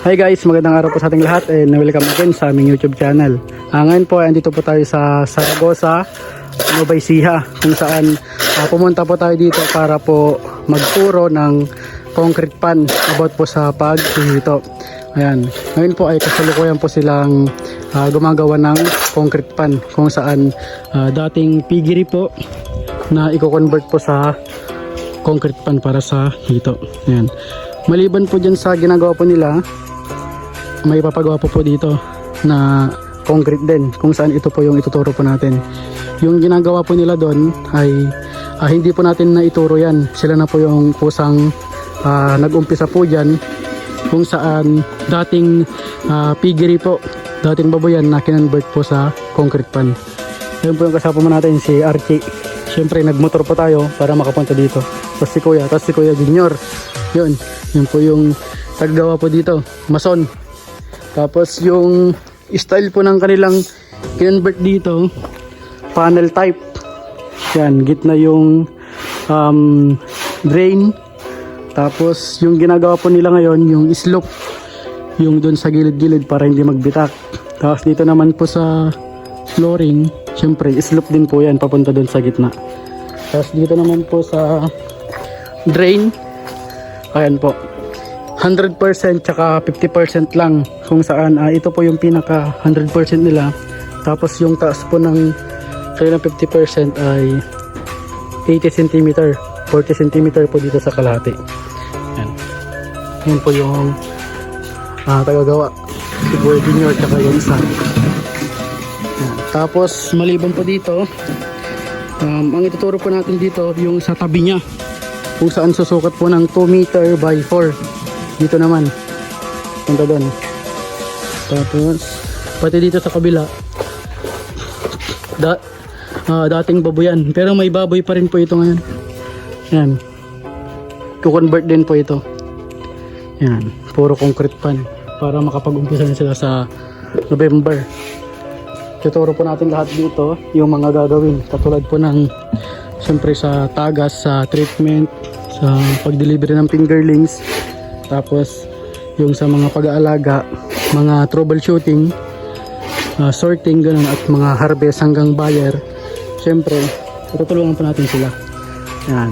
Hi guys, magandang araw po sa ating lahat and welcome again sa aming YouTube channel. Ngayon po, andito po tayo sa Zaragoza, Nueva Ecija, kung saan pumunta po tayo dito para po magturo ng concrete pan about po sa paghihito. Ayan, ngayon po ay kasalukuyan po silang gumagawa ng concrete pan kung saan dating piggery po na i-convert po sa concrete pan para sa hito. Ayan. Maliban po dyan sa ginagawa po nila, may papagawa po dito na concrete din kung saan ito po yung ituturo po natin. Yung ginagawa po nila doon ay hindi po natin na ituro yan. Sila na po yung kusang nag-umpisa po dyan kung saan dating piggery po, dating baboyan na kinonvert po sa concrete pan. Ayun po yung kasama po natin, si Archie. Siyempre nagmotor po tayo para makapunta dito. Tapos si Kuya Junior. Yun po yung tagagawa po dito, mason. Tapos yung style po ng kanilang kinonvert dito, panel type. Yan, gitna yung drain. Tapos yung ginagawa po nila ngayon, yung slope, yung dun sa gilid-gilid para hindi magbitak. Tapos dito naman po sa flooring, syempre slope din po yan papunta dun sa gitna. Tapos dito naman po sa drain, ayan po, 100% tsaka 50% lang kung saan ito po yung pinaka 100% nila. Tapos yung taas po ng kailang 50% ay 80 cm, 40 cm po dito sa kalahati. Yan po yung tagagawa, si Boy Junior tsaka yung isa. Yan. Tapos maliban po dito, ang ituturo po natin dito yung sa tabi niya kung saan susukat po ng 2 meter by 4. Dito naman punta doon. Tapos pati dito sa kabila dating baboyan, pero may baboy pa rin po ito ngayon. Yan, i-convert din po ito. Yan, puro concrete pan para makapag-umpisa na sila sa November. Tuturo po natin lahat dito yung mga gagawin, katulad po ng siyempre sa tagas, sa treatment, sa pag-delivery ng fingerlings. Tapos yung sa mga pag-aalaga, mga troubleshooting, sorting, ganun, at mga harvest hanggang buyer. Siyempre tutulungan po natin sila. Yan.